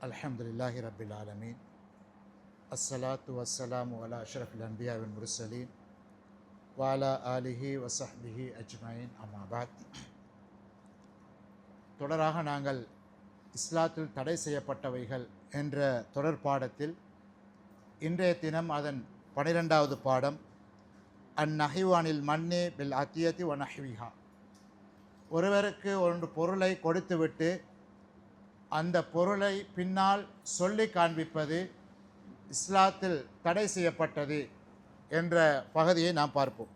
அல்ஹம்துலில்லாஹி ரப்பில் ஆலமீன். அஸ்ஸலாத்து வஸ்ஸலாமு அலா அஷ்ரஃபில் அன்பியா வல் முர்சலீன் வ அலா ஆலிஹி வ ஸஹ்பிஹி அஜ்மஈன். அம்மா பஅத். தொடராக நாங்கள் இஸ்லாத்தில் தடை செய்யப்பட்டவைகள் என்ற தொடர் பாடத்தில் இன்றைய தினம் அதன் 12வது பாடம் அந்நஹிவானில் மன்னே பில் அத்தியத்தி வ நஹ்விஹா. ஒருவருக்கு ஒரு பொருளை கொடுத்துவிட்டு அந்த பொருளை பின்னால் சொல்லி காண்பிப்பது இஸ்லாத்தில் தடை செய்யப்பட்டது என்ற பகுதியை நாம் பார்ப்போம்.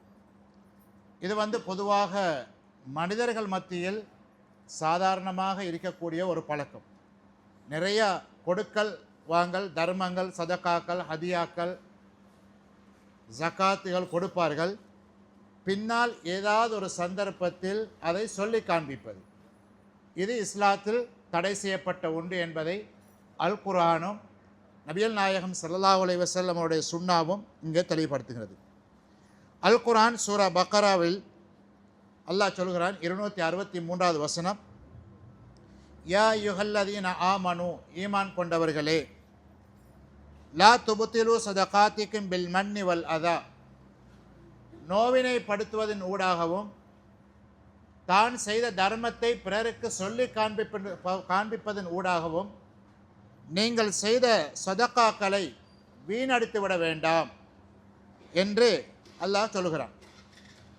இது பொதுவாக மனிதர்கள் மத்தியில் சாதாரணமாக இருக்கக்கூடிய ஒரு பழக்கம். நிறைய கொடுக்கல் வாங்கல், தர்மங்கள், சதகாக்கள், ஹதியாக்கள், ஜகாத்துகள் கொடுப்பார்கள். பின்னால் ஏதாவது ஒரு சந்தர்ப்பத்தில் அதை சொல்லி காண்பிப்பது இது இஸ்லாத்தில் தடை செய்யப்பட்ட ஒன்று என்பதை அல் குர்ஆனும் நபிகள் நாயகம் ஸல்லல்லாஹு அலைஹி வஸல்லம் அவருடைய சுன்னாவும் இங்கே தெளிவுபடுத்துகிறது. அல் குர்ஆன் சூரா பக்கராவில் அல்லாஹ் சொல்கிறான், 263வது வசனம், யா யுஹல்லதீன ஆமனு, ஈமான் கொண்டவர்களே, லா துபுத்திலு சதகாத்திக்கும் பில் மன்னி வல் அதா, நோவினைப்படுத்துவதன் ஊடாகவும் தான் செய்த தர்மத்தை பிறருக்கு சொல்லி காண்பிப்பதன் ஊடாகவும் நீங்கள் செய்த சதகாக்களை வீணடித்து விட வேண்டாம் என்று அல்லாஹ் சொல்கிறான்.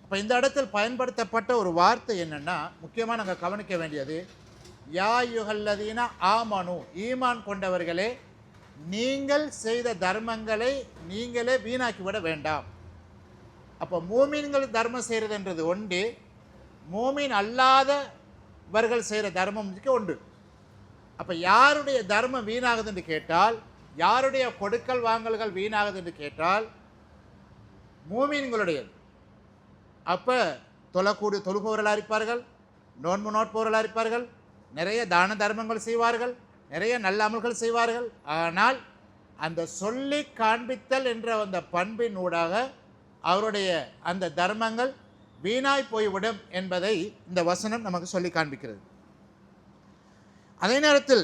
அப்போ இந்த இடத்தில் பயன்படுத்தப்பட்ட ஒரு வார்த்தை என்னென்னா, முக்கியமாக நாங்கள் கவனிக்க வேண்டியது, யா யுஹல்லதீன ஆமனு, ஈமான் கொண்டவர்களே, நீங்கள் செய்த தர்மங்களை நீங்களே வீணாக்கி விட வேண்டாம். அப்போ மூமீன்கள் தர்மம் செய்கிறதுன்றது ஒன்று, மூமீன் அல்லாதவர்கள் செய்கிற தர்மம் ஒன்று. அப்போ யாருடைய தர்மம் வீணாகுது என்று கேட்டால், யாருடைய கொடுக்கல் வாங்கல்கள் வீணாகுது என்று கேட்டால் மூமீன்களுடையது. அப்போ தொழுபவர்களாக இருப்பார்கள், நோன்பு நோட்பவர்களாக இருப்பார்கள், நிறைய தான தர்மங்கள் செய்வார்கள், நிறைய நல்ல அமல்கள் செய்வார்கள். ஆனால் அந்த சொல்லி காண்பித்தல் என்ற அந்த பண்பின் ஊடாக அவருடைய அந்த தர்மங்கள் வீணாய் போய்விடும் என்பதை இந்த வசனம் நமக்கு சொல்லி காண்பிக்கிறது. அதே நேரத்தில்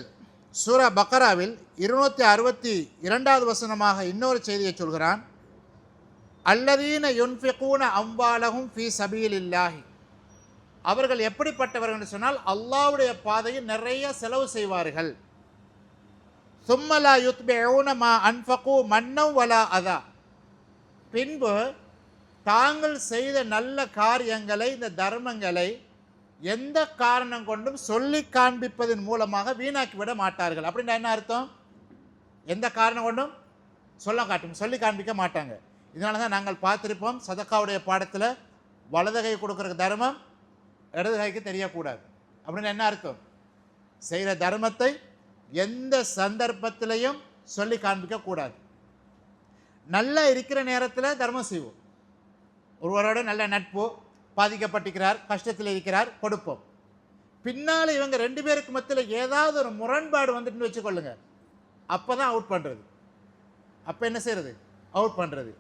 சூரா பக்கராவில் 262வது வசனமாக இன்னொரு செய்தியை சொல்கிறான், அல்லதீன யுன்ஃபிகூன அம்வாலஹும் ஃபீ சபீலில்லாஹி, அவர்கள் எப்படிப்பட்டவர்கள் என்று சொன்னால் அல்லாஹ்வுடைய பாதையில் நிறைய செலவு செய்வார்கள். சும்ம லா யுத்பிஊன மா அன்ஃபகு மன்னவ் வலா அதா, பின்பு தாங்கள் செய்த நல்ல காரியங்களை, இந்த தர்மங்களை எந்த காரணம் கொண்டும் சொல்லி காண்பிப்பதன் மூலமாக வீணாக்கி விட மாட்டார்கள். அப்படின்னா என்ன அர்த்தம்? எந்த காரணம் கொண்டும் சொல்லி காண்பிக்க மாட்டாங்க. இதனால தான் நாங்கள் பார்த்துருப்போம், சதக்காவுடைய பாடத்தில் வலது கை கொடுக்குற தர்மம் இடது கைக்கு தெரியக்கூடாது. அப்படின்னு என்ன அர்த்தம்? செய்கிற தர்மத்தை எந்த சந்தர்ப்பத்திலையும் சொல்லி காண்பிக்கக்கூடாது. நல்லா இருக்கிற நேரத்தில் தர்மம் செய்வோம். ஒருவரோட நல்ல நட்பு, பாதிக்கப்பட்டிருக்கிறார், கஷ்டத்தில் இருக்கிறார், கொடுப்போம். பின்னால் இவங்க 2 பேருக்கு மத்தியில் ஏதாவது ஒரு முரண்பாடு வந்துட்டுன்னு வச்சுக்கொள்ளுங்க, அப்போ தான் அவுட் பண்ணுறது. அப்போ என்ன செய்கிறது? அவுட் பண்ணுறது.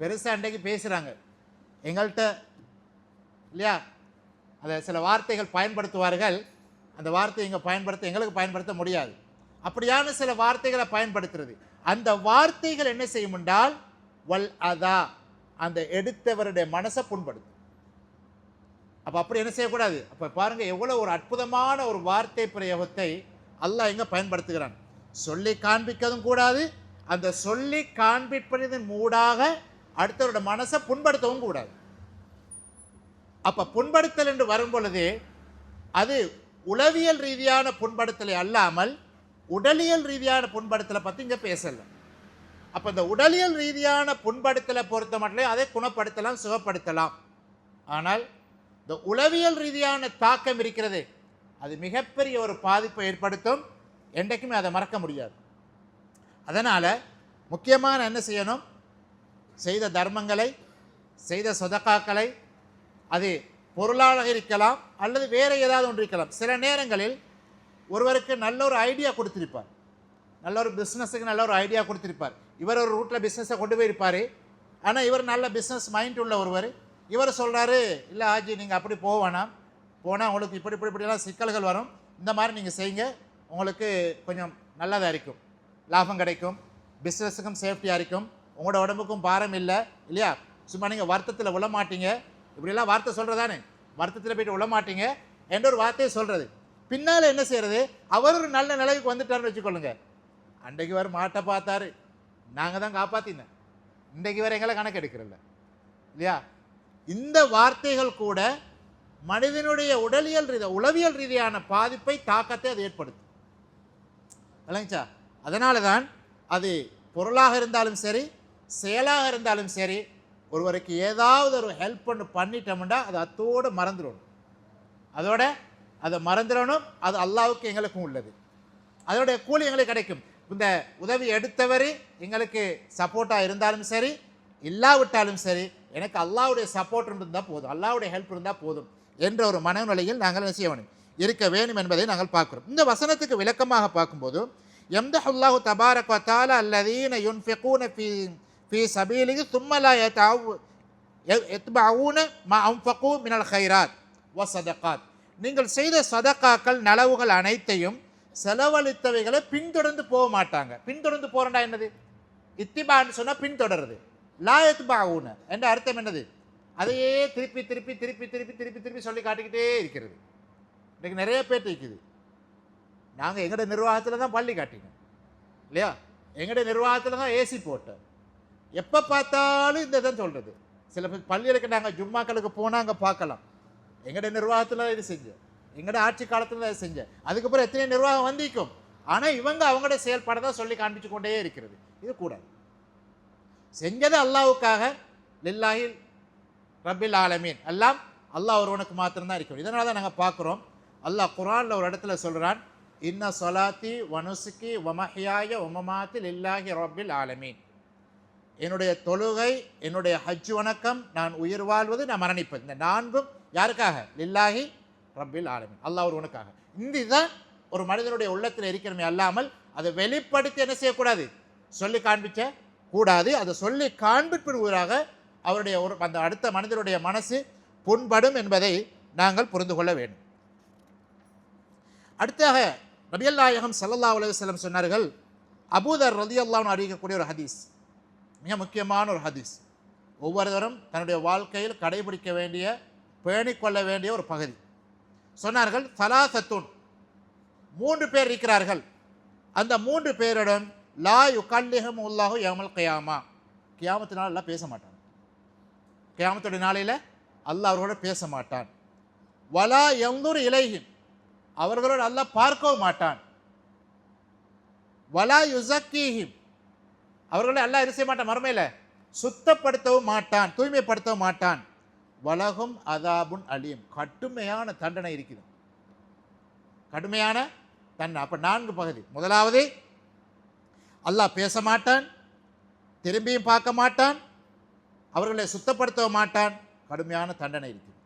பெருசாக அன்றைக்கு பேசுகிறாங்க எங்கள்கிட்ட இல்லையா, அதை சில வார்த்தைகள் பயன்படுத்துவார்கள். அந்த வார்த்தையை இங்கே எங்களுக்கு பயன்படுத்த முடியாது. அப்படியான சில வார்த்தைகளை பயன்படுத்துறது. அந்த வார்த்தைகள் என்ன செய்யும் என்றால் வல் அதா, அந்த எடுத்தவருடைய மனசை புண்படுத்தும். அப்போ அப்படி என்ன செய்யக்கூடாது. அப்போ பாருங்கள், எவ்வளோ ஒரு அற்புதமான ஒரு வார்த்தை பிரயோகத்தை அல்லாஹ் எங்கே பயன்படுத்துகிறான். சொல்லி காண்பிக்கதும் கூடாது, அந்த சொல்லி காண்பிப்பதன் மூடாக அடுத்தவருடைய மனசை புண்படுத்தவும் கூடாது. அப்போ புண்படுத்தல் என்று வரும் பொழுது அது உளவியல் ரீதியான புண்படுத்தலை அல்லாமல் உடலியல் ரீதியான புண்படுத்தலை பற்றி இங்கே பேசலை. அப்போ இந்த உடலியல் ரீதியான புண்படுத்தலை பொறுத்த மட்டும் அதை குணப்படுத்தலாம், சுகப்படுத்தலாம். ஆனால் இந்த உளவியல் ரீதியான தாக்கம் இருக்கிறது, அது மிகப்பெரிய ஒரு பாதிப்பை ஏற்படுத்தும். என்றைக்குமே அதை மறக்க முடியாது. அதனால் முக்கியமான என்ன செய்யணும், செய்த தர்மங்களை, செய்த சதகாக்களை, அது பொருளாக இருக்கலாம் அல்லது வேறு ஏதாவது ஒன்று இருக்கலாம். சில நேரங்களில் ஒருவருக்கு நல்ல ஒரு ஐடியா கொடுத்திருப்பார், நல்ல ஒரு பிஸ்னஸுக்கு நல்ல ஒரு ஐடியா கொடுத்திருப்பார். இவர் ஒரு ரூட்டில் பிஸ்னஸை கொண்டு போயிருப்பார். ஆனால் இவர் நல்ல பிஸ்னஸ் மைண்ட் உள்ள ஒருவர். இவர் சொல்கிறாரு, இல்லை ஆஜி நீங்கள் அப்படி போவேணாம், போனால் உங்களுக்கு இப்படிலாம் சிக்கல்கள் வரும், இந்த மாதிரி நீங்கள் செய்யுங்க, உங்களுக்கு கொஞ்சம் நல்லதாக இருக்கும், லாபம் கிடைக்கும், பிஸ்னஸுக்கும் சேஃப்டியாக இருக்கும், உங்களோட உடம்புக்கும் பாரம் இல்லை இல்லையா. சும்மா நீங்கள் வருத்தத்தில் விழ மாட்டீங்க, இப்படிலாம் வார்த்தை சொல்கிறதானே, வருத்தத்தில் போய்ட்டு விழ மாட்டீங்க என்ற ஒரு வார்த்தையை சொல்கிறது. பின்னால் என்ன செய்கிறது, அவர் ஒரு நல்ல நிலைக்கு வந்துட்டார்னு வச்சுக்கொள்ளுங்க. அன்றைக்கு வர மாட்டை பார்த்தாரு, நாங்கள் தான் காப்பாற்றினேன், இன்றைக்கு வர எங்களை கணக்கு எடுக்கிறல்ல இல்லையா. இந்த வார்த்தைகள் கூட மனிதனுடைய உளவியல் ரீதியான பாதிப்பை, தாக்கத்தை அது ஏற்படுத்தும் இல்லைங்கச்சா. அதனால தான் அது பொருளாக இருந்தாலும் சரி, செயலாக இருந்தாலும் சரி, ஒருவருக்கு ஏதாவது ஒரு ஹெல்ப் பண்ணிட்டோம்னா அது அத்தோடு மறந்துடணும், அதை மறந்துடணும். அது அல்லாஹ்வுக்கு எங்களுக்கும் உள்ளது, அதோடைய கூலி எங்களுக்கு கிடைக்கும். இந்த உதவி எடுத்தவர் எங்களுக்கு சப்போர்ட்டாக இருந்தாலும் சரி, இல்லாவிட்டாலும் சரி, எனக்கு அல்லாஹ்வுடைய சப்போர்ட் இருந்தால் போதும், அல்லாஹ்வுடைய ஹெல்ப் இருந்தால் போதும் என்ற ஒரு மனநிலையில் நாங்கள் என்ன செய்ய வேண்டும், இருக்க வேண்டும் என்பதை நாங்கள் பார்க்கிறோம். இந்த வசனத்துக்கு விளக்கமாக பார்க்கும்போது, யம்தஹுல்லாஹு தபாரக வ தஆலா அல்லதீன யுன்ஃபிகூன ஃபீ சபீலிஹி ثم لا يتبعون ما أنفقوا من الخيرات والصدقات. நீங்கள் செய்த சதகாக்கள், நலவுகள் அனைத்தையும், செலவழித்தவைகளை பின்தொடர்ந்து போக மாட்டாங்க. பின்தொடர்ந்து போறேன்டா என்னது, இத்திபான்னு சொன்னால் பின்தொடருது. லா யத்பஊன என்ற அர்த்தம் என்னது, அதையே திருப்பி திருப்பி திருப்பி திருப்பி திருப்பி திருப்பி சொல்லி காட்டிக்கிட்டே இருக்கிறது. இன்றைக்கு நிறைய பேர் இருக்குது. நாங்கள் எங்களோட நிர்வாகத்தில் தான் பள்ளி காட்டினோம் இல்லையா, எங்களோட நிர்வாகத்தில் தான் ஏசி போட்டோம். எப்போ பார்த்தாலும் இந்த தான் சொல்கிறது. சில பேர் பள்ளிகளுக்கு நாங்கள் ஜும்மாக்களுக்கு போனால் அங்கே பார்க்கலாம், எங்களோட நிர்வாகத்தில் இது செஞ்சேன், எங்களோட ஆட்சி காலத்தில் தான் இது செஞ்சேன். அதுக்கப்புறம் எத்தனை நிர்வாகம் வந்திக்கும், ஆனால் இவங்க அவங்களோட செயல்பாடை தான் சொல்லி காண்பிச்சு கொண்டே இருக்கிறது. இது கூடாது. செஞ்சது அல்லாஹ்வுக்காக, லில்லாஹி ரப்பில் ஆலமீன், எல்லாம் அல்லாஹ் ஒருவனுக்கு மாத்திரம்தான் இருக்கணும். இதனால தான் நாங்கள் பார்க்குறோம், அல்லாஹ் குர்ஆனில் ஒரு இடத்துல சொல்கிறான், இன்ன சொலாத்தி வனுசுக்கி வமஹியாய வமமாத்தி லில்லாஹி ரப்பில் ஆலமீன். என்னுடைய தொழுகை, என்னுடைய ஹஜ் வணக்கம், நான் உயிர் வாழ்வது, நான் மரணிப்பது, இந்த நான்கும் யாருக்காக, லில்லாஹி ரப்பில் ஆலமீன், அல்லாஹ் ஒருவனுக்காக. இந்த இதுதான் ஒரு மனிதனுடைய உள்ளத்தில் இருக்கணுமே அல்லாமல் அதை வெளிப்படுத்தி என்ன செய்யக்கூடாது, சொல்லி காண்பிக்க கூடாது. அதை சொல்லி காண்பிப்பதாக அவருடைய அந்த அடுத்த மனிதனுடைய மனசு புண்படும் என்பதை நாங்கள் புரிந்து கொள்ள வேண்டும். அடுத்தாக நபிகள் நாயகம் ஸல்லல்லாஹு அலைஹி வஸல்லம் சொன்னார்கள், அபூதர் ரலியல்லாஹு அன்ஹு அறிவிக்கக்கூடிய ஒரு ஹதீஸ், மிக முக்கியமான ஒரு ஹதீஸ், ஒவ்வொருவரும் தன்னுடைய வாழ்க்கையில் கடைபிடிக்க வேண்டிய, பேணிக்கொள்ள வேண்டிய ஒரு பகுதி. சொன்னார்கள், சலாசத்துன், 3 பேர் இருக்கிறார்கள், அந்த 3 பேரிடம் லா யுகல்லிஹும் அல்லாஹு யௌமல் கியாமா, கியாமத்து நாள் பேச மாட்டான், கியாமத்துடைய நாளையில் அல்லாஹ் அவர்களோட பேச மாட்டான். வலா யன்துர் இலைஹிம், அவர்களோடு அல்லாஹ் பார்க்கவும் மாட்டான். வலா யுஸக்கீஹிம், அவர்களை அல்லாஹ் என்ன செய்ய மாட்டான், மறுமையில் சுத்தப்படுத்தவும் மாட்டான், தூய்மைப்படுத்தவும் மாட்டான். வலகும் அதாபுன் அலீம், கடுமையான தண்டனை இருக்குது, கடுமையான தண்டனை. அப்போ 4 பகுதி. முதலாவது, அல்லாஹ் பேச மாட்டான், திரும்பியும் பார்க்க மாட்டான், அவர்களை சுத்தப்படுத்த மாட்டான், கடுமையான தண்டனை இருக்குது.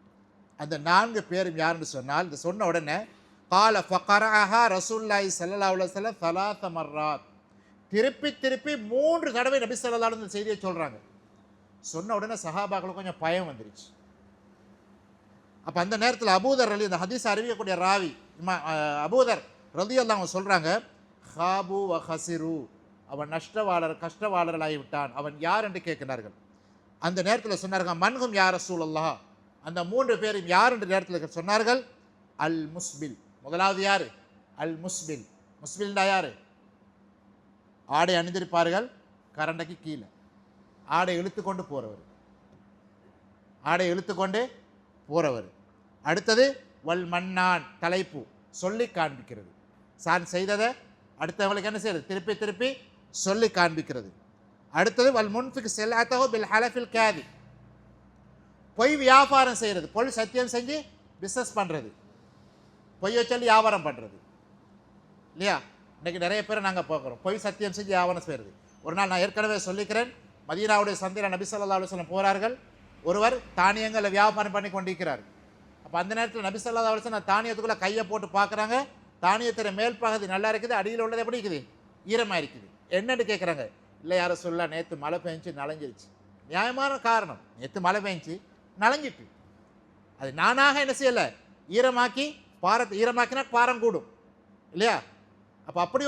அந்த 4 பேரும் யாருன்னு சொன்னால், இந்த சொன்ன உடனே கால ஃபகரஹா ரசூலுல்லாஹி ஸல்லல்லாஹு அலைஹி வஸல்லம் 3 மர்ராத், திருப்பி திருப்பி 3 தடவை நபி ஸல்லல்லாஹு அலைஹி வஸல்லம் செய்தியை சொல்கிறாங்க. சொன்ன உடனே சஹாபாக்களுக்கு கொஞ்சம் பயம் வந்துருச்சு. அப்போ அந்த நேரத்தில் அபூதர் அந்த ஹதீஸ் அறிவிக்கக்கூடிய ராவி அபூதர் ரலியல்லாஹு அன்ஹு சொல்கிறாங்க, ஹாபு வ ஹசிரு, அவன் கஷ்டவாளர்களாகிவிட்டான், அவன் யார் என்று கேட்கிறார்கள். அந்த நேரத்தில் சொன்னார்கள், மன்ஹும் யா ரசூலல்லாஹ், அந்த 3 பேரும் யார் என்ற நேரத்தில் சொன்னார்கள், அல் முஸ்பில். முதலாவது யார், அல் முஸ்பில். முஸ்பில்டா யார், ஆடை அணிந்திருப்பார்கள், கரண்டைக்கு கீழே ஆடை இழுத்து கொண்டு போகிறவர், ஆடை இழுத்து கொண்டு போகிறவர். அடுத்தது வல் மன்னான், தலைப்பு சொல்லி காண்பிக்கிறது, சான் செய்ததை அடுத்தவங்களுக்கு என்ன செய்யறது, திருப்பி திருப்பி சொல்லி காண்பிக்கிறது. அடுத்தது வல் முன்ஃபிக் ஸலாத்தஹு பில் ஹலஃபில் காதி, பொய் வியாபாரம் செய்கிறது, பொய் சத்தியம் செஞ்சு பிஸ்னஸ் பண்ணுறது, பொய்யை சொல்லி வியாபாரம் பண்ணுறது இல்லையா. இன்றைக்கி நிறைய பேரை நாங்கள் பார்க்குறோம், பொய் சத்தியம் செஞ்சு வியாபாரம் செய்கிறது. ஒரு நாள் நான் ஏற்கனவே சொல்லிக்கிறேன், மதீனாவுடைய சந்தையில் நபி ஸல்லல்லாஹு அலைஹி வஸல்லம் போகிறார்கள், ஒருவர் தானியங்களை வியாபாரம் பண்ணி கொண்டிருக்கிறார். அப்போ அந்த நேரத்தில் நபி ஸல்லல்லாஹு அலைஹி வஸல்லம் தானியத்துக்குள்ளே கையை போட்டு பார்க்குறாங்க, தானியத்திற மேல் பகுதி நல்லா இருக்குது, அடியில் உள்ளது எப்படி இருக்குது, ஈரமாக இருக்குது. என்னன்னு கேட்குறாங்க, இல்லை யாரை சொல்ல, நேற்று மழை பெஞ்சு நனைஞ்சிருச்சு. நியாயமான காரணம், நேற்று மழை பெஞ்சு நனைஞ்சிட்டு, அது நானாக என்ன செய்யலை, ஈரமாக்கினா பாரம் கூடும் இல்லையா. அப்போ அப்படி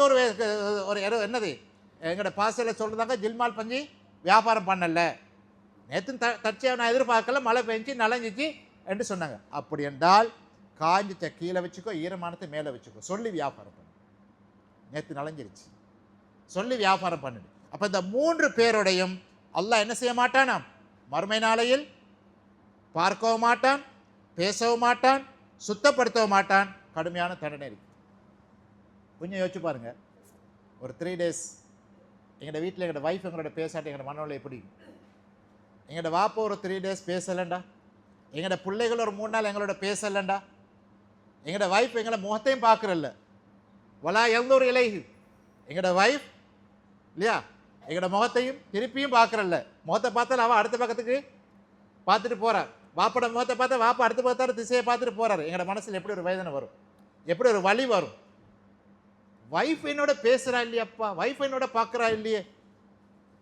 ஒரு என்னது எங்களோட பாசையில் சொல்கிறதாங்க ஜில்மால் பஞ்சி வியாபாரம் பண்ணல, நேற்று தற்செயலாக நான் எதிர்பார்க்கல, மழை பெஞ்சு நனைஞ்சிச்சு என்று சொன்னாங்க. அப்படி என்றால் காஞ்சிச்ச கீழே வச்சுக்கோ, ஈரமானத்தை மேலே வச்சுக்கோ, சொல்லி வியாபாரம் பண்ணு. நேற்று நனைஞ்சிருச்சு, சொல்லி வியாபாரம் பண்ணுது. அப்போ இந்த 3 பேரோடையும் அல்லாஹ் என்ன செய்ய மாட்டானா, மறுமை நாளையில் பார்க்கவும் மாட்டான், பேசவும் மாட்டான், சுத்தப்படுத்தவும் மாட்டான், கடுமையான தண்டனை இருக்கு. கொஞ்சம் யோசிச்சு பாருங்க. ஒரு 3 days எங்களோட வீட்டில் எங்களோட வைஃப் எங்களோட பேசாட்டி எங்களோட மனநிலை எப்படி? எங்களோட வாப்பா ஒரு 3 days பேசலைண்டா, எங்களோட பிள்ளைகள் ஒரு 3 நாள் எங்களோட பேசலைண்டா, எங்களோட வைஃப் எங்களை முகத்தையும் பார்க்குறல்ல, வலா எல்லோரு இலைகு, எங்களோட வைஃப் இல்லையா எங்களோட முகத்தையும் திருப்பியும் பார்க்குறல்ல, முகத்தை பார்த்தாலும் அவள் அடுத்த பக்கத்துக்கு பார்த்துட்டு போகிறார், வாப்போட முகத்தை பார்த்தா வாப்பா அடுத்த பக்கத்தார திசையை பார்த்துட்டு போகிறார். எங்களோட மனசில் எப்படி ஒரு வேதனை வரும், எப்படி ஒரு வலி வரும்? வைஃப் என்னோட பேசுகிறா இல்லையப்பா, வைஃப் என்னோட பார்க்குறா இல்லையே,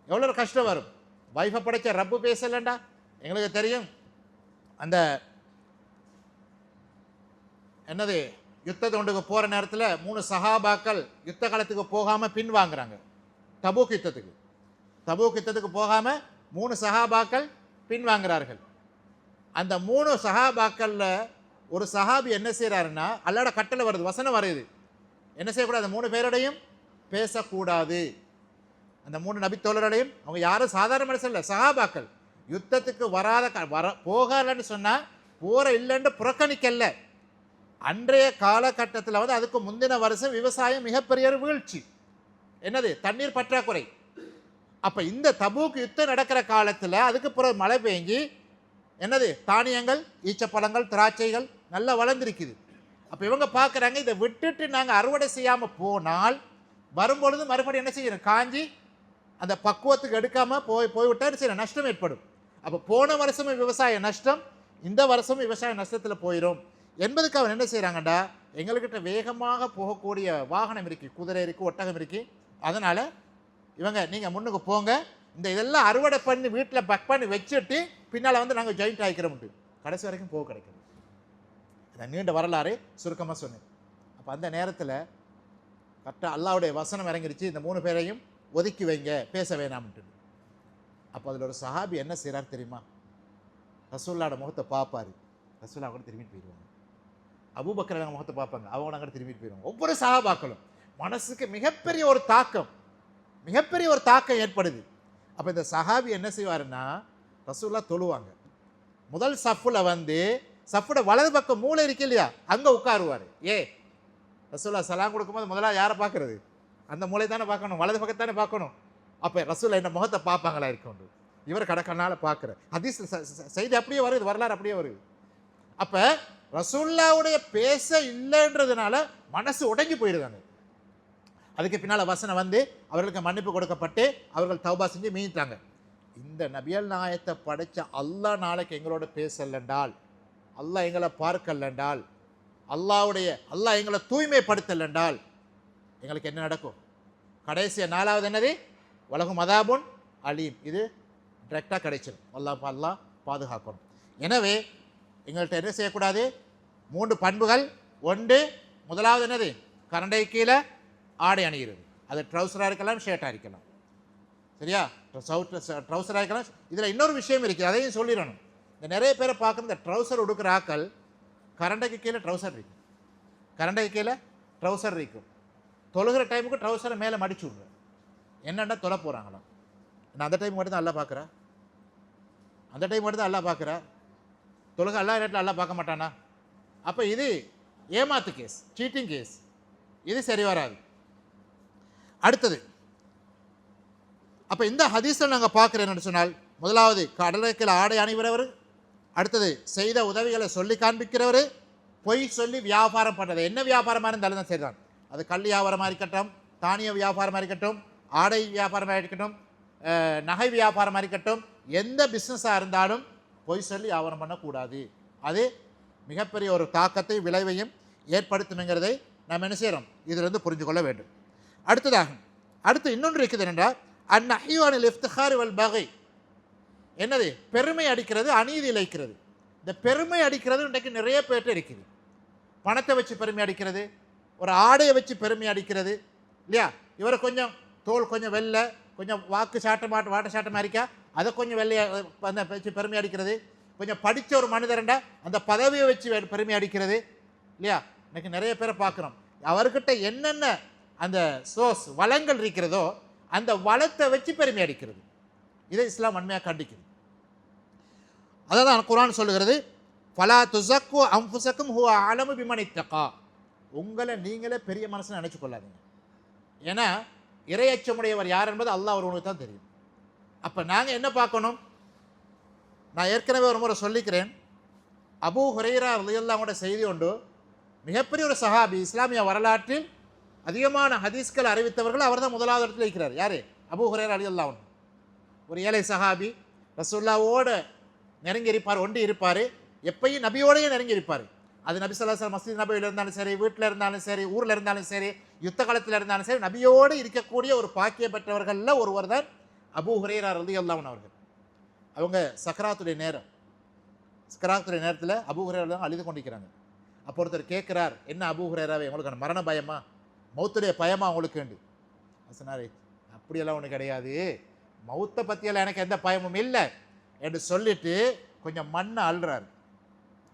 எவ்வளோ ஒரு கஷ்டம் வரும். வைஃபை படைச்ச ரப்பு பேசலண்டா. எங்களுக்கு தெரியும் அந்த என்னது யுத்த ஒன்றுக்கு போகிற நேரத்தில் 3 சஹாபாக்கள் யுத்த காலத்துக்கு போகாமல் பின் வாங்குறாங்க. தபூக் யுத்தத்துக்கு போகாமல் 3 சஹாபாக்கள் பின் வாங்குறார்கள். அந்த 3 சஹாபாக்களில் ஒரு சஹாபி என்ன செய்கிறாருன்னா, அல்லாட கட்டளை வருது, வசனம் வருது, என்ன செய்யக்கூடாது, 3 பேரோடையும் பேசக்கூடாது. அந்த 3 நபித்தோழரோடையும், அவங்க யாரும் சாதாரண மனுஷன் இல்லை, சஹாபாக்கள், யுத்தத்துக்கு போகலன்னு சொன்னால் போகிற இல்லைன்னு புறக்கணிக்கல. அன்றைய காலகட்டத்தில் வந்து அதுக்கு முந்தின வருஷம் விவசாயம் மிகப்பெரிய ஒரு வீழ்ச்சி, என்னது தண்ணீர் பற்றாக்குறை. அப்போ இந்த தபூக் யுத்தம் நடக்கிற காலத்தில் அதுக்கு பிறகு மழை பெஞ்சு என்னது தானியங்கள், ஈச்சப்பழங்கள், திராட்சைகள் நல்லா வளர்ந்துருக்குது. அப்போ இவங்க பார்க்குறாங்க, இதை விட்டுட்டு நாங்கள் அறுவடை செய்யாமல் போனால் வரும்பொழுது மறுபடியும் என்ன செய்யணும், காஞ்சி அந்த பக்குவத்துக்கு எடுக்காமல் போய்விட்டால் செய்யணும், நஷ்டம் ஏற்படும். அப்போ போன வருஷமும் விவசாய நஷ்டம், இந்த வருஷமும் விவசாய நஷ்டத்தில் போயிடும் என்பதுக்கு அவர் என்ன செய்கிறாங்கண்டா, எங்கள்கிட்ட வேகமாக போகக்கூடிய வாகனம் இருக்குது, குதிரை இருக்குது, ஒட்டகம் இருக்குது, அதனால் இவங்க நீங்கள் முன்னுக்கு போங்க, இந்த இதெல்லாம் அறுவடை பண்ணி வீட்டில் பக் பண்ணி வச்சுட்டு பின்னால் வந்து நாங்கள் ஜாயிண்ட் ஆகிக்கிறோம்ட்டு கடைசி வரைக்கும் போக கிடைக்கும். இதை நீண்ட வரலாறு சுருக்கமாக சொன்னேன். அப்போ அந்த நேரத்தில் கரெக்டாக அல்லாவுடைய வசனம் இறங்கிருச்சு, இந்த 3 பேரையும் ஒதுக்கி வைங்க, பேச வேணாம்ட்டு. அப்போ அதில் ஒரு சஹாபி என்ன செய்கிறார் தெரியுமா, ரசூல்லாவோட முகத்தை பார்ப்பார், ரசூல்லா கூட திரும்பிட்டு போயிடுவாங்க, அபூபக்கர் முகத்தை பார்ப்பாங்க, அவங்க அங்கே திரும்பிட்டு போயிடுவாங்க. ஒவ்வொரு சஹாபாக்களும் மனசுக்கு மிகப்பெரிய ஒரு தாக்கம் ஏற்படுது. அப்போ இந்த சஹாபி என்ன செய்வாருன்னா, ரசூல்லா தொழுவாங்க, முதல் சஃப்பில் வந்து சஃபோட வலது பக்கம் மூளை இருக்கு இல்லையா, அங்கே உட்காருவார். ரசூல்லா சலாம் கொடுக்கும்போது முதலாக யாரை பார்க்குறது, அந்த மூளை தானே பார்க்கணும், வலது பக்கத்தானே பார்க்கணும். அப்போ ரசூல்லா என்ன முகத்தை பார்ப்பாங்களா இருக்கணும், இவர் கடக்கனால பார்க்குற ஹதீஸ் செய்தி அப்படியே வருது, வரலாறு அப்படியே வருது. அப்போ ரசூல்லாவுடைய பேச இல்லைன்றதுனால மனசு உடஞ்சி போயிடுதாங்க. அதுக்கு பின்னால் வசனம் வந்து அவர்களுக்கு மன்னிப்பு கொடுக்கப்பட்டு அவர்கள் தௌபா செஞ்சு மீண்டாங்க. இந்த நபியல் நாயத்தை படைத்த அல்லாஹ் நாளைக்கு எங்களோட பேசலென்றால், அல்லாஹ் எங்களை பார்க்கலென்றால், அல்லாஹ் எங்களை தூய்மைப்படுத்தலென்றால் எங்களுக்கு என்ன நடக்கும்? கடைசிய 4வது என்னது, உலகம் மதாபுன் அலீம், இது டிரெக்டாக கிடைச்சிடும். அல்லாஹ் பாதுகாக்கணும். எனவே எங்கள்கிட்ட என்ன செய்யக்கூடாது, 3 பண்புகள். ஒன்று, முதலாவது என்னது, கரண்டை கீழே ஆடை அணிகிறது. அது ட்ரௌசராக இருக்கலாம், ஷர்ட்டாக இருக்கலாம், சரியா, ட்ரௌசராக இருக்கலாம். இதில் இன்னொரு விஷயம் இருக்குது, அதையும் சொல்லிடணும். இந்த நிறைய பேரை பார்க்குற இந்த ட்ரௌசர் உடுக்கிற ஆக்கள் கரண்டைக்கு கீழே ட்ரௌசர் இருக்கும், தொழுகிற டைமுக்கு ட்ரௌசரை மேலே மடிச்சு விடுற, என்னென்ன தொலை போகிறாங்களா. நான் அந்த டைம் மட்டும் தான் எல்லாம் பார்க்குறா, தொழுகை எல்லா நேரத்தில் எல்லாம் பார்க்க மாட்டானா? அப்போ இது ஏமாத்து கேஸ், சீட்டிங் கேஸ், இது சரி வராது. அடுத்தது, அப்போ இந்த ஹதீஸில் நாங்கள் பார்க்குறேன் என்னென்னு சொன்னால், முதலாவது கடலைக்கில் ஆடை அணிகிறவர், அடுத்தது செய்த உதவிகளை சொல்லி காண்பிக்கிறவர், பொய் சொல்லி வியாபாரம் பண்ணுறது, என்ன வியாபாரமாக இருந்தாலும் தான் சரிதான், அது கல் வியாபாரமாக இருக்கட்டும், தானிய வியாபாரமாக இருக்கட்டும், ஆடை வியாபாரமாக இருக்கட்டும், நகை வியாபாரமாக இருக்கட்டும், எந்த பிஸ்னஸாக இருந்தாலும் பொய் சொல்லி வியாபாரம் பண்ணக்கூடாது. அது மிகப்பெரிய ஒரு தாக்கத்தை விளைவையும் ஏற்படுத்தும்ங்கிறதை நாம் என்ன செய்கிறோம், இதிலிருந்து புரிஞ்சு கொள்ள வேண்டும். அடுத்து இன்னொன்று இருக்குது என்னென்றால், அந்நஹிவானில் இஃப்திஹார் வல் பகை, என்னது, பெருமை அடிக்கிறது, அநீதி இழைக்கிறது. இந்த பெருமை அடிக்கிறது இன்றைக்கு நிறைய பேர்ட்ட இருக்குது. பணத்தை வச்சு பெருமை அடிக்கிறது, ஒரு ஆடையை வச்சு பெருமை அடிக்கிறது இல்லையா? இவரை கொஞ்சம் தோல் கொஞ்சம் வெள்ளை, கொஞ்சம் வாக்கு வாட்ட சாட்டமாக இருக்கா, அதை கொஞ்சம் வெள்ளையை வச்சு பெருமை அடிக்கிறது. கொஞ்சம் படித்த ஒரு மனிதர்ண்டா அந்த பதவியை வச்சு பெருமை அடிக்கிறது இல்லையா? இன்னைக்கு நிறைய பேரை பார்க்குறோம். அவர்கிட்ட என்னென்ன அந்த சோர்ஸ் வளங்கள் இருக்கிறதோ அந்த வளத்தை வச்சு பெருமை அடிக்கிறது. இதை இஸ்லாம் வன்மையாக கண்டிக்கிறது. அதை தான் குர்ஆன் சொல்லுகிறது, ஃபலா துஸக்கு அன்ஃபுஸக்கும் ஹுவ அலமு பிமன் இத்தகா. உங்களை நீங்களே பெரிய மனசு நினைச்சு கொள்ளாதீங்க. ஏன்னா இறையச்சமுடையவர் யார் என்பது அல்லாஹ் ஒருவனுக்கு தான் தெரியும். அப்போ நாங்கள் என்ன பார்க்கணும்? நான் ஏற்கனவே ஒரு முறை சொல்லிக்கிறேன், அபூ ஹுரைரா ரலியல்லாஹு செய்தி உண்டு. மிகப்பெரிய ஒரு சஹாபி, இஸ்லாமிய வரலாற்றில் அதிகமான ஹதீஸ்கள் அறிவித்தவர்கள் அவர் தான் முதலாவது இடத்துல இருக்கிறார். யார்? அபூ ஹுரைரா ரலியல்லாஹு. ஒரு ஏழை சஹாபி, ரசூலுல்லாஹ்வோடு நெருங்கி இருப்பார், ஒண்டி இருப்பார், எப்பயும் நபியோடையே நெருங்கி இருப்பார். அது நபி ஸல்லல்லாஹு அலைஹி வஸல்லம் மஸ்ஜித் நபவியில் இருந்தாலும் சரி, வீட்டில் இருந்தாலும் சரி, ஊரில் இருந்தாலும் சரி, யுத்த காலத்தில் இருந்தாலும் சரி, நபியோடு இருக்கக்கூடிய ஒரு பாக்கிய பெற்றவர்களில் ஒருவர் தான் அபூ ஹுரைரா ரலியல்லாஹு அவர்கள். அவங்க சக்கராத்துடைய நேரத்தில் அபூ ஹுரைரா அழுது கொண்டிருக்கிறாங்க. அப்போ ஒருத்தர் கேட்குறார், என்ன அபூ ஹுரைராவே, உங்களுக்கு மரண பயமா, மௌத்துடைய பயமா உங்களுக்கு? சொன்னார், அப்படியெல்லாம் ஒன்று கிடையாது, மௌத்தை பற்றியெல்லாம் எனக்கு எந்த பயமும் இல்லை என்று சொல்லிட்டு கொஞ்சம் மண்ணை அள்ளுறாரு.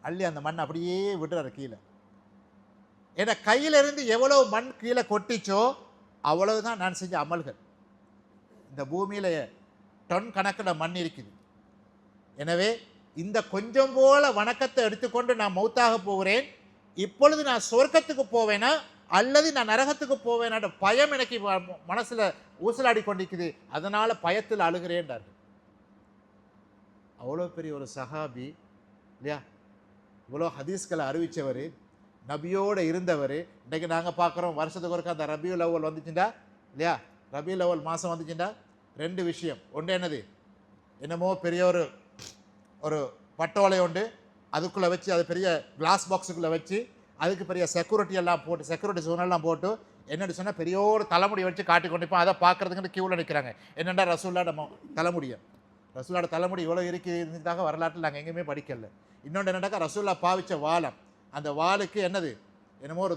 அள்ளி அந்த மண் அப்படியே விடுறாரு கீழே. ஏன்னா கையிலிருந்து எவ்வளோ மண் கீழே கொட்டிச்சோ அவ்வளவுதான் நான் செஞ்ச அமல்கள். இந்த பூமியில் டன் கணக்கில் மண் இருக்குது. எனவே இந்த கொஞ்சம் போல வணக்கத்தை எடுத்துக்கொண்டு நான் மௌத்தாக போகிறேன். இப்பொழுது நான் சொர்க்கத்துக்கு போவேனா அல்லது நான் நரகத்துக்கு போவேனான்ற பயம் எனக்கு மனசில் ஊசலாடி கொண்டிருக்குது, அதனால் பயத்தில் அழுகிறேன்றார்கள். அவ்வளோ பெரிய ஒரு சஹாபி இல்லையா? இவ்வளோ ஹதீஸ்களை அறிவித்தவர், நபியோடு இருந்தவர். இன்றைக்கு நாங்கள் பார்க்குறோம், வருஷத்துக்கு ஒருக்கா அந்த ரபியுல் அவ்வல் வந்துச்சுண்டா இல்லையா? ரபியுல் அவ்வல் மாதம் வந்துச்சுண்டா ரெண்டு விஷயம். ஒன்று என்னது, என்னமோ பெரிய ஒரு பட்டோலை உண்டு, அதுக்குள்ளே வச்சு, அது பெரிய கிளாஸ் பாக்ஸுக்குள்ளே வச்சு அதுக்கு பெரிய செக்யூரிட்டி எல்லாம் போட்டு, செக்யூரிட்டி ஜோனெல்லாம் போட்டு, என்னென்னு சொன்னால் பெரிய ஒரு தலைமுடி வச்சு காட்டி கொண்டிருப்போம். அதை பார்க்குறதுக்கு கியூவில் நிற்கிறாங்க. என்னென்னா ரசூல்லோட தலைமுடியை, ரசூலோட தலைமுடி இவ்வளோ இருக்கிறதாக வரலாற்றில் நாங்கள் எங்கேயுமே படிக்கல. இன்னொன்று என்னடாக்கா, ரசூல்லா பாவித்த வாலம், அந்த வாளுக்கு என்னமோ ஒரு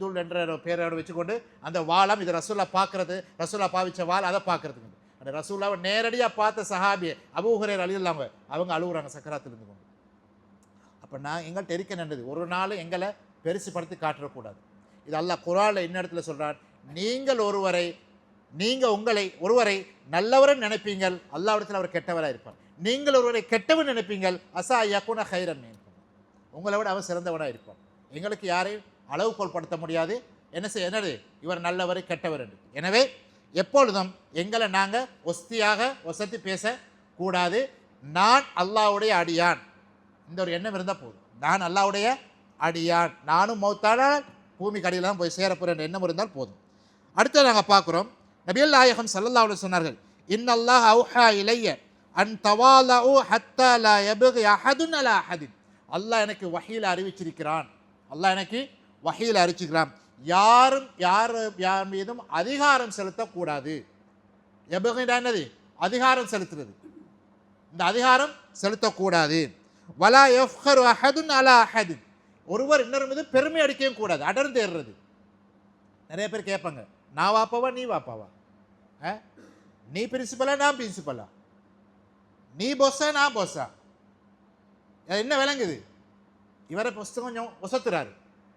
துல் என்ற பேரோடு வச்சுக்கொண்டு அந்த வாலம், இது ரசூல்லா பார்க்குறது, ரசூல்லா பாவித்த வால், அதை பார்க்குறதுக்கு. அந்த ரசூல்லாவை நேரடியாக பார்த்த சஹாபியை அபூ ஹுரைரா ரலியல்லாஹு அவங்க அழுகுறாங்க சக்கராத்தில் இருந்து கொண்டு. அப்போ நான் எங்கள்கிட்ட இருக்க நின்றது, ஒரு நாள் எங்களை பெருசுப்படுத்தி காட்டுறக்கூடாது. இது அல்லாஹ் குர்ஆனில் இன்ன இடத்துல சொல்கிறான், நீங்கள் ஒருவரை நல்லவரன் நினைப்பீங்கள், அல்லாஹ்விடத்தில் அவர் கெட்டவராக இருப்பார். நீங்கள் ஒருவரை கெட்டவன் நினைப்பீங்கள், அஸா யகுன கைரன், உங்களை விட அவர் சிறந்தவனாக இருப்பார். எங்களுக்கு யாரையும் அளவுகோல் படுத்த முடியாது. என்னது இவர் நல்லவர் கெட்டவர் என்று. எனவே எப்பொழுதும் எங்களை நாங்கள் ஒசத்தி பேசக்கூடாது. நான் அல்லாஹ்வுடைய அடியான், இந்த ஒரு எண்ணம் இருந்தால் போதும். நான் அல்லாஹ்வுடைய அடியான், நானும் மௌத்தானால் பூமி கடையில் தான் போய் சேரப்போகிற எண்ணம் இருந்தால் போதும். அடுத்து நாங்கள் பார்க்குறோம், நபிகள் நாயகம் ஸல்லல்லாஹு அலைஹி சொன்னார்கள், இன்னல்லாஹ் அவ்ஹா இலைய அன் தவாலஉ ஹத்தா லா யப்கி அஹதுன் அலா அஹதின். அல்லாஹ் எனக்கு வஹீல அறிவிச்சிருக்கிறான், யார் மீதும் அதிகாரம் செலுத்தக்கூடாது. எபகினா என்னது? அதிகாரம் செலுத்துறது. இந்த அதிகாரம் செலுத்தக்கூடாது. வலா யஃப்கரு அஹதுன் அலா அஹதின், ஒருவர் இன்னொரு மீது பெருமை அடிக்கவும் கூடாது, அடர்ந்து ஏறுறது. நிறைய பேர் கேட்பாங்க, நான் வாப்பாவா நீ வாப்பாவா, நீ பிரின்சிபலா நான் பிரின்சிபலா, நீ பொஸ்ஸா நான் பொஸ்ஸா, என்ன விளங்குது? இவரை கொஞ்சம் ஒசத்துறாரு,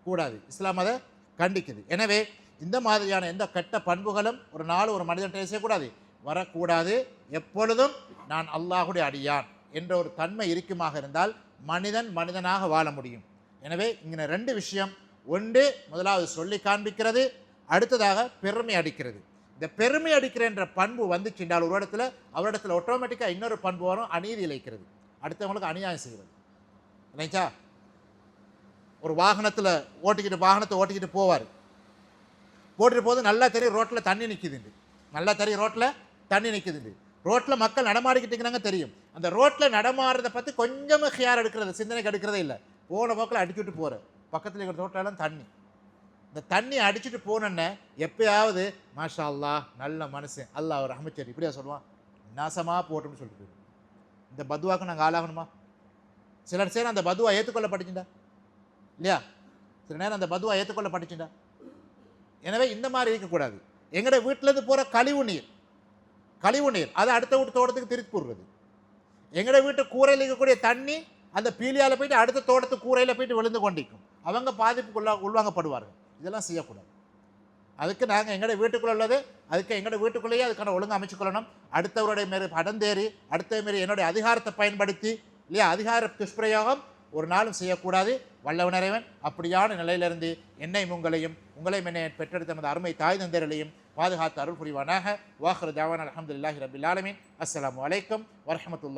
கூடாது. இஸ்லாம் அதை கண்டிக்குது. எனவே இந்த மாதிரியான எந்த கெட்ட பண்புகளும் ஒரு நாள் ஒரு மனிதன் செய்யக்கூடாது, வரக்கூடாது. எப்பொழுதும் நான் அல்லாஹ்வுடைய அடியான் என்ற ஒரு தன்மை இருக்குமாக இருந்தால் மனிதனாக வாழ முடியும். எனவே இங்கே ரெண்டு விஷயம், ஒன்று முதலாவது சொல்லி காண்பிக்கிறது, அடுத்ததாக பெருமை அடிக்கிறது. இந்த பெருமை அடிக்கிற பண்பு வந்துச்சுன்றால் ஒரு இடத்துல அவரிடத்துல ஆட்டோமேட்டிக்காக இன்னொரு பண்பு வரும், அநீதி இழைக்கிறது, அடுத்தவங்களுக்கு அநியாயம் செய்கிறது. இல்லைச்சா? ஒரு வாகனத்தை ஓட்டிக்கிட்டு போவார், போட்டுட்டு போது நல்லா தெரியும் ரோட்டில் தண்ணி நிற்கிதுண்டு, ரோட்டில் மக்கள் நடமாடிக்கிட்டீங்கிறாங்க தெரியும். அந்த ரோட்டில் நடமாடுறதை பற்றி கொஞ்சமாக ஹியார் எடுக்கிறது, சிந்தனைக்கு எடுக்கிறதே இல்லை. போன போக்கில் அடிச்சுட்டு போகிற பக்கத்தில் இருக்கிற ரோட்டிலலாம் தண்ணி, இந்த தண்ணி அடிச்சுட்டு போனோன்னே எப்பயாவது மாஷா அல்லாஹ் நல்ல மனுஷன், அல்லாஹ் ஒரு ரஹ்மத் இப்படியா சொல்லுவான், நாசமாக போட்டோம்னு சொல்லிட்டு போயிடும். இந்த பதுவாக்கு நாங்கள் ஆளாகணுமா? சிலர் அந்த பதுவா ஏற்றுக்கொள்ளப்பட்டுச்சுண்டா இல்லையா? சில நேரம் அந்த பதுவா ஏற்றுக்கொள்ள பட்டுச்சுண்டா. எனவே இந்த மாதிரி இருக்கக்கூடாது. எங்களோட வீட்டிலேருந்து போகிற கழிவு நீர் அதை அடுத்த வீட்டு தோட்டத்துக்கு திருப்பி போடுறது. எங்களோட வீட்டு கூரையில் இருக்கக்கூடிய தண்ணி அந்த பீலியால் போயிட்டு அடுத்த தோட்டத்துக்கு கூரையில் போயிட்டு விழுந்து கொண்டிருக்கும். அவங்க பாதிப்புக்குள்ள உள்வாங்கப்படுவார்கள். இதெல்லாம் செய்யக்கூடாது. அதுக்கு நாங்கள் எங்களோட வீட்டுக்குள்ளே உள்ளது, அதுக்கு எங்களோட வீட்டுக்குள்ளேயே அதுக்கான ஒழுங்கு அமைச்சுக்கொள்ளணும். அடுத்தவருடைய மாரி அடந்தேறி அடுத்த மாரி என்னுடைய அதிகாரத்தை பயன்படுத்தி இல்லையா அதிகார துஷ்பிரயோகம் ஒரு நாளும் செய்யக்கூடாது. வல்லவன் இறைவன் அப்படியான நிலையிலிருந்து என்னையும் உங்களையும் என்னை பெற்றெடுத்த நமது அருமை தாய் தந்தர்களையும் பாதுகாத்து அருள் புரிவானாக. வாஹிரு தஅவானா அல்ஹம்துலில்லாஹி ரப்பில் ஆலமீன். அஸ்ஸலாமு அலைக்கும் வரஹ்மத்துல்லாஹி